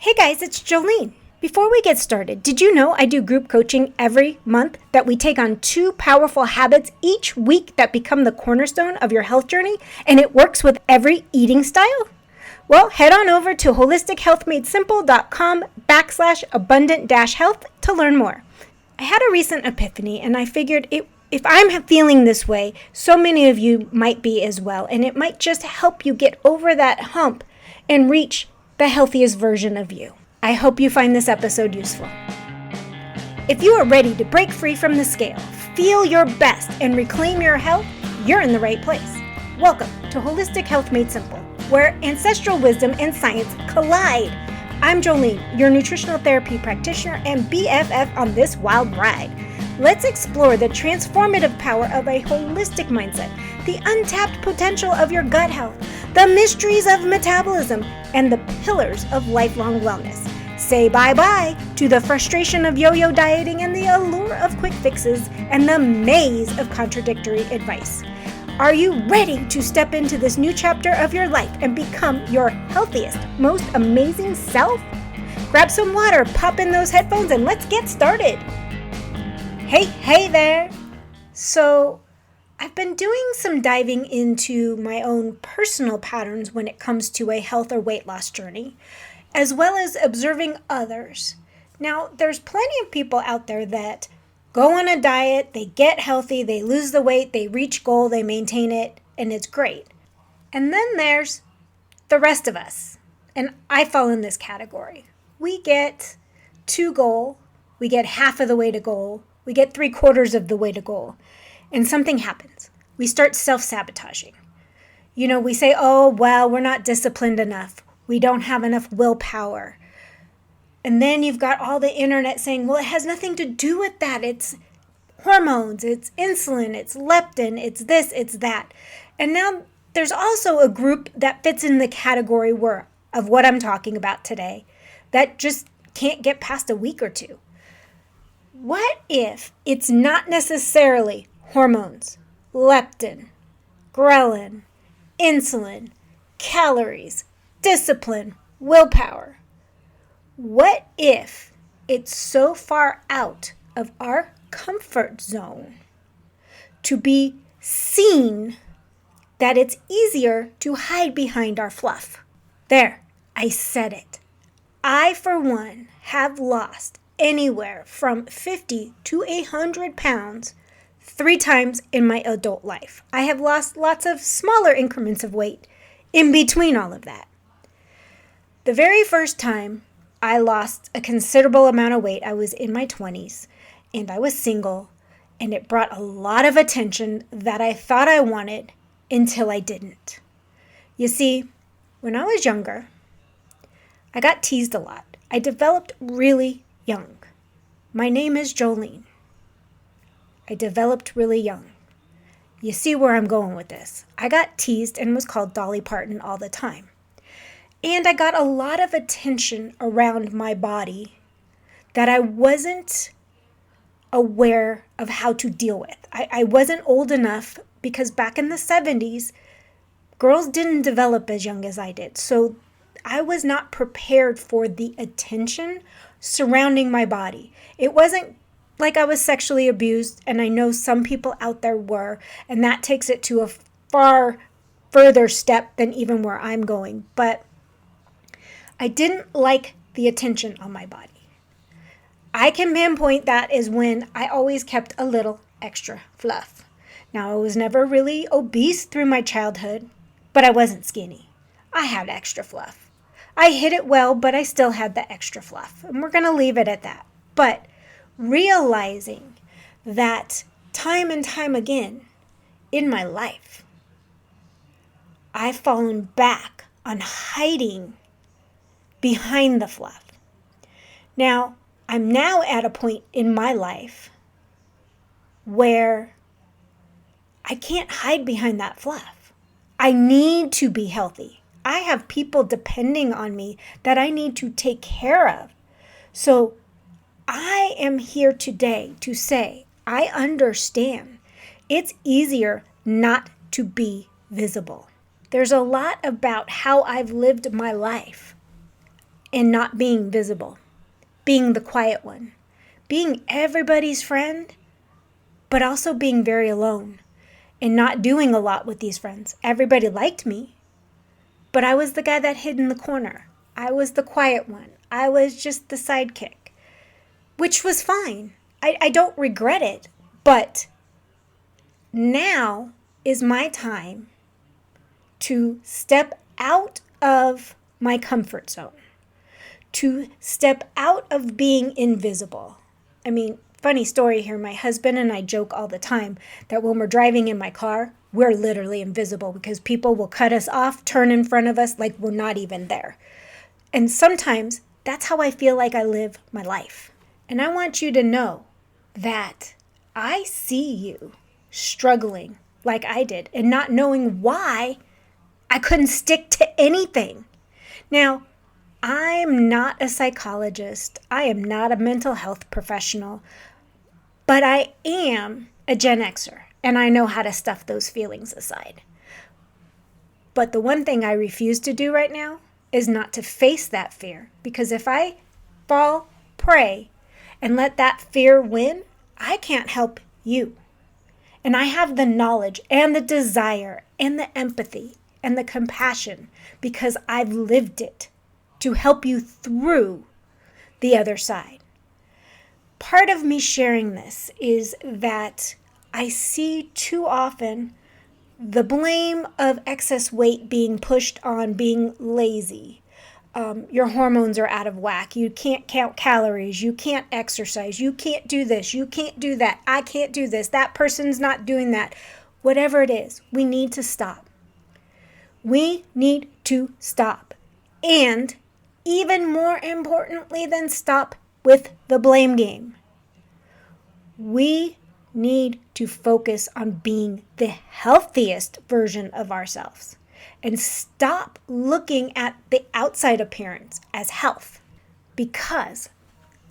Hey guys, it's Jolene. Before we get started, did you know I do group coaching every month that we take on 2 powerful habits each week that become the cornerstone of your health journey, and it works with every eating style? Well, head on over to holistichealthmadesimple.com/abundant-health to learn more. I had a recent epiphany and I figured if I'm feeling this way, so many of you might be as well, and it might just help you get over that hump and reach the healthiest version of you. I hope you find this episode useful. If you are ready to break free from the scale, feel your best, and reclaim your health, you're in the right place. Welcome to Holistic Health Made Simple, where ancestral wisdom and science collide. I'm Jolene, your nutritional therapy practitioner and BFF on this wild ride. Let's explore the transformative power of a holistic mindset, the untapped potential of your gut health, the mysteries of metabolism, and the pillars of lifelong wellness. Say bye-bye to the frustration of yo-yo dieting and the allure of quick fixes and the maze of contradictory advice. Are you ready to step into this new chapter of your life and become your healthiest, most amazing self? Grab some water, pop in those headphones, and let's get started. Hey there. So I've been doing some diving into my own personal patterns when it comes to a health or weight loss journey, as well as observing others. Now, there's plenty of people out there that go on a diet, they get healthy, they lose the weight, they reach goal, they maintain it, and it's great. And then there's the rest of us, and I fall in this category. We get to goal, we get half of the way to goal, we get 3/4 of the way to goal, and something happens. We start self-sabotaging. We say, oh, well, we're not disciplined enough. We don't have enough willpower. And then you've got all the internet saying, well, it has nothing to do with that. It's hormones, it's insulin, it's leptin, it's this, it's that. And now there's also a group that fits in the category of what I'm talking about today that just can't get past a week or two. What if it's not necessarily hormones, leptin, ghrelin, insulin, calories, discipline, willpower? What if it's so far out of our comfort zone to be seen that it's easier to hide behind our fluff? There, I said it. I, for one, have lost anywhere from 50 to 100 pounds 3 times in my adult life. I have lost lots of smaller increments of weight in between all of that. The very first time I lost a considerable amount of weight, I was in my 20s and I was single, and it brought a lot of attention that I thought I wanted until I didn't. You see, when I was younger, I got teased a lot. I developed really young. My name is Jolene. I developed really young. You see where I'm going with this. I got teased and was called Dolly Parton all the time. And I got a lot of attention around my body that I wasn't aware of how to deal with. I wasn't old enough because back in the 70s, girls didn't develop as young as I did. So I was not prepared for the attention surrounding my body. It wasn't like I was sexually abused, and I know some people out there were, and that takes it to a far further step than even where I'm going. But I didn't like the attention on my body. I can pinpoint that is when I always kept a little extra fluff. Now, I was never really obese through my childhood, but I wasn't skinny. I had extra fluff. I hid it well, but I still had the extra fluff, and we're going to leave it at that. But realizing that time and time again in my life, I've fallen back on hiding behind the fluff. Now, I'm now at a point in my life where I can't hide behind that fluff. I need to be healthy. I have people depending on me that I need to take care of. So I am here today to say, I understand it's easier not to be visible. There's a lot about how I've lived my life and not being visible, being the quiet one, being everybody's friend, but also being very alone and not doing a lot with these friends. Everybody liked me, but I was the guy that hid in the corner. I was the quiet one. I was just the sidekick, which was fine. I don't regret it, but now is my time to step out of my comfort zone, to step out of being invisible. I mean, funny story here, my husband and I joke all the time that when we're driving in my car, we're literally invisible because people will cut us off, turn in front of us like we're not even there. And sometimes that's how I feel like I live my life. And I want you to know that I see you struggling like I did and not knowing why I couldn't stick to anything. Now, I'm not a psychologist. I am not a mental health professional, but I am a Gen Xer, and I know how to stuff those feelings aside. But the one thing I refuse to do right now is not to face that fear, because if I fall prey and let that fear win, I can't help you. And I have the knowledge and the desire and the empathy and the compassion because I've lived it to help you through the other side. Part of me sharing this is that I see too often the blame of excess weight being pushed on being lazy. Your hormones are out of whack. You can't count calories. You can't exercise. You can't do this. You can't do that. I can't do this. That person's not doing that. Whatever it is, we need to stop. We need to stop. And even more importantly than stop with the blame game, we need to focus on being the healthiest version of ourselves and stop looking at the outside appearance as health. Because,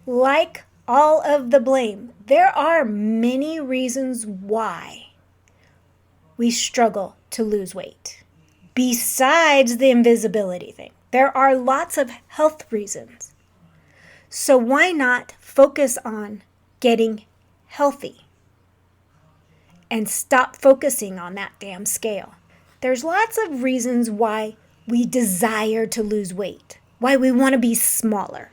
like all of the blame, there are many reasons why we struggle to lose weight. Besides the invisibility thing, there are lots of health reasons. So why not focus on getting healthy and stop focusing on that damn scale? There's lots of reasons why we desire to lose weight, why we want to be smaller.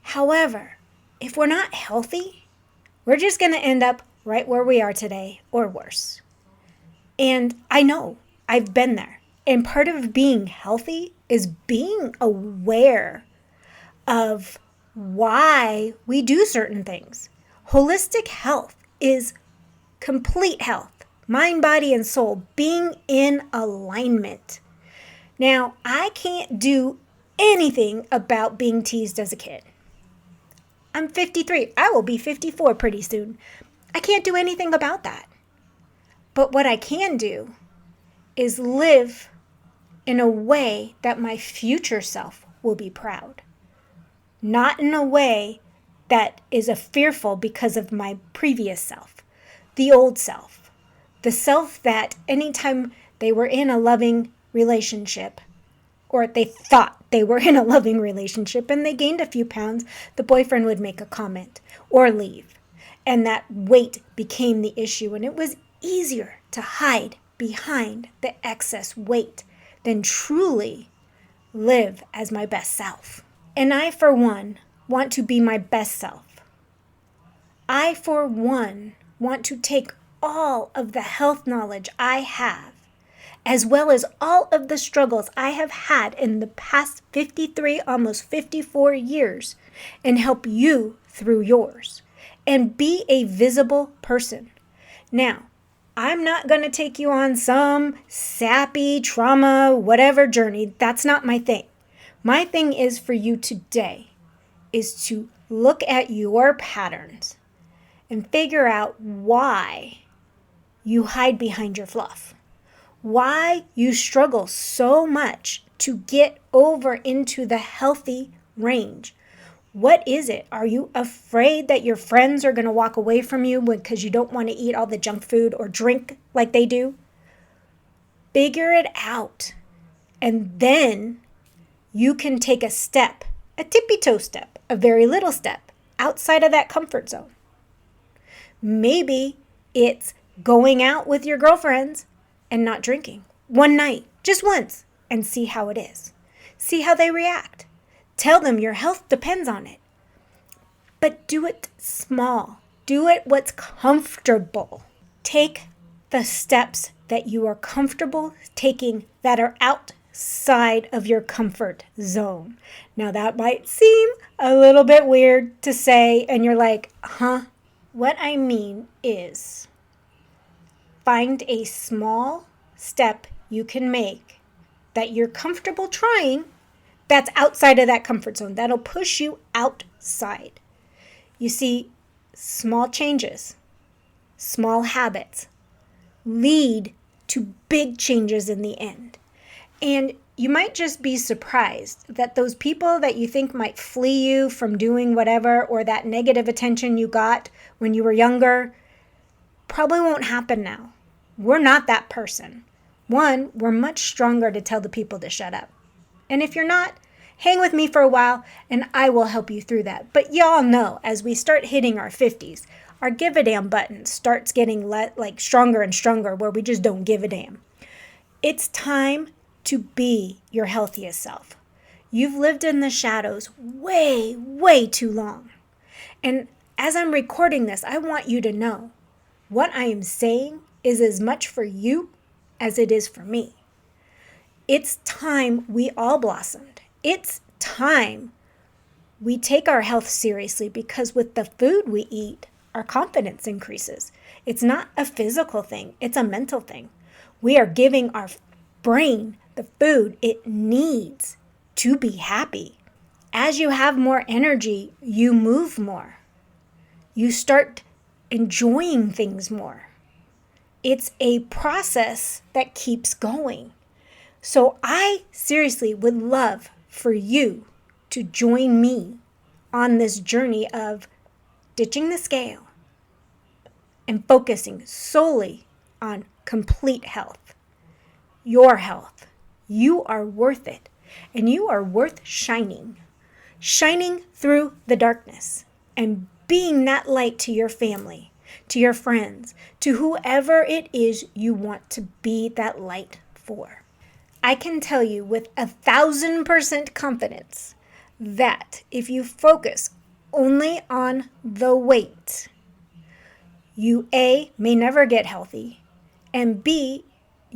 However, if we're not healthy, we're just going to end up right where we are today or worse. And I know, I've been there. And part of being healthy is being aware of why we do certain things. Holistic health is complete health, mind, body, and soul, being in alignment. Now, I can't do anything about being teased as a kid. I'm 53. I will be 54 pretty soon. I can't do anything about that. But what I can do is live in a way that my future self will be proud. Not in a way that is fearful because of my previous self, the old self, the self that anytime they were in a loving relationship, or they thought they were in a loving relationship and they gained a few pounds, the boyfriend would make a comment or leave. And that weight became the issue, and it was easier to hide behind the excess weight than truly live as my best self. And I, for one, want to be my best self. I, for one, want to take all of the health knowledge I have, as well as all of the struggles I have had in the past 53, almost 54 years, and help you through yours, and be a visible person. Now, I'm not going to take you on some sappy trauma, whatever journey. That's not my thing. My thing is for you today is to look at your patterns and figure out why you hide behind your fluff, why you struggle so much to get over into the healthy range. What is it? Are you afraid that your friends are going to walk away from you because you don't want to eat all the junk food or drink like they do? Figure it out. And then you can take a step, a tippy-toe step, a very little step outside of that comfort zone. Maybe it's going out with your girlfriends and not drinking one night, just once, and see how it is. See how they react. Tell them your health depends on it. But do it small. Do it what's comfortable. Take the steps that you are comfortable taking that are outside of your comfort zone. Now that might seem a little bit weird to say, and you're like, huh? What I mean is, find a small step you can make that you're comfortable trying that's outside of that comfort zone. That'll push you outside. You see, small changes, small habits lead to big changes in the end. And you might just be surprised that those people that you think might flee you from doing whatever, or that negative attention you got when you were younger, probably won't happen now. We're not that person. One, we're much stronger to tell the people to shut up. And if you're not, hang with me for a while and I will help you through that. But y'all know, as we start hitting our 50s, our give a damn button starts getting stronger and stronger, where we just don't give a damn. It's time to be your healthiest self. You've lived in the shadows way, way too long. And as I'm recording this, I want you to know what I am saying is as much for you as it is for me. It's time we all blossomed. It's time we take our health seriously, because with the food we eat, our confidence increases. It's not a physical thing, it's a mental thing. We are giving our brain the food it needs to be happy. As you have more energy, you move more. You start enjoying things more. It's a process that keeps going. So I seriously would love for you to join me on this journey of ditching the scale and focusing solely on complete health. Your health. You are worth it, and you are worth shining through the darkness and being that light to your family, to your friends, to whoever it is you want to be that light for. I can tell you with 1,000% confidence that if you focus only on the weight, you A, may never get healthy, and B,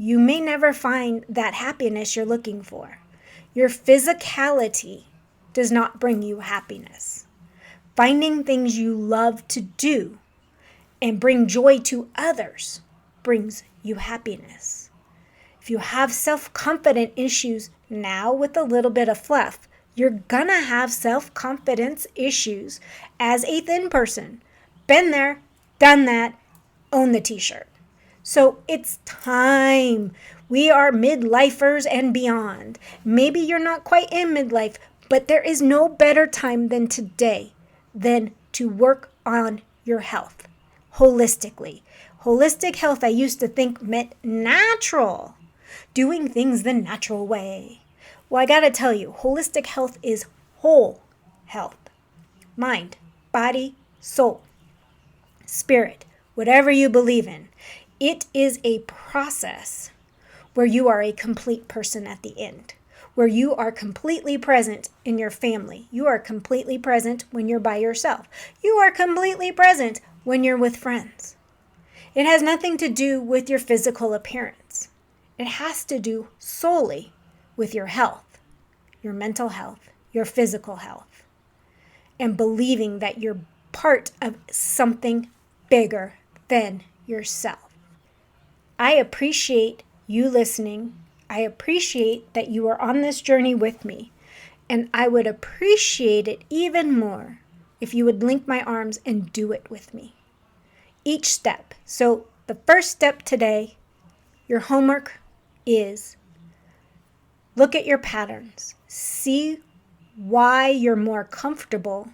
you may never find that happiness you're looking for. Your physicality does not bring you happiness. Finding things you love to do and bring joy to others brings you happiness. If you have self-confidence issues now with a little bit of fluff, you're gonna have self-confidence issues as a thin person. Been there, done that, own the t-shirt. So it's time. We are midlifers and beyond. Maybe you're not quite in midlife, but there is no better time than today than to work on your health holistically. Holistic health, I used to think meant natural, doing things the natural way. Well, I gotta tell you, holistic health is whole health. Mind, body, soul, spirit, whatever you believe in. It is a process where you are a complete person at the end, where you are completely present in your family. You are completely present when you're by yourself. You are completely present when you're with friends. It has nothing to do with your physical appearance. It has to do solely with your health, your mental health, your physical health, and believing that you're part of something bigger than yourself. I appreciate you listening. I appreciate that you are on this journey with me. And I would appreciate it even more if you would link my arms and do it with me. Each step. So the first step today, your homework is look at your patterns. See why you're more comfortable,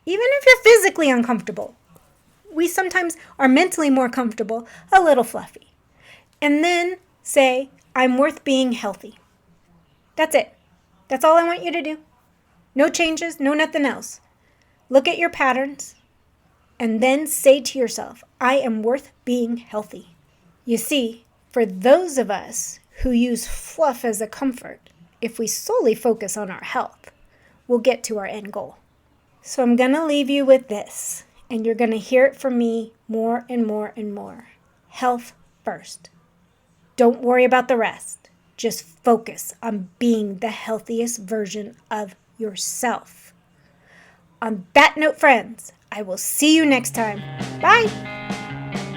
even if you're physically uncomfortable. We sometimes are mentally more comfortable, a little fluffy. And then say, I'm worth being healthy. That's it. That's all I want you to do. No changes, no nothing else. Look at your patterns and then say to yourself, I am worth being healthy. You see, for those of us who use fluff as a comfort, if we solely focus on our health, we'll get to our end goal. So I'm going to leave you with this, and you're going to hear it from me more and more and more. Health first. Don't worry about the rest. Just focus on being the healthiest version of yourself. On that note, friends, I will see you next time. Bye!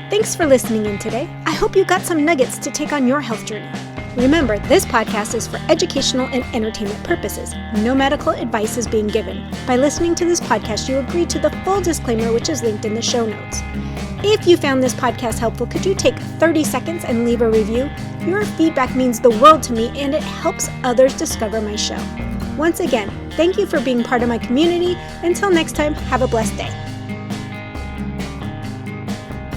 Thanks for listening in today. I hope you got some nuggets to take on your health journey. Remember, this podcast is for educational and entertainment purposes. No medical advice is being given. By listening to this podcast, you agree to the full disclaimer, which is linked in the show notes. If you found this podcast helpful, could you take 30 seconds and leave a review? Your feedback means the world to me, and it helps others discover my show. Once again, thank you for being part of my community. Until next time, have a blessed day.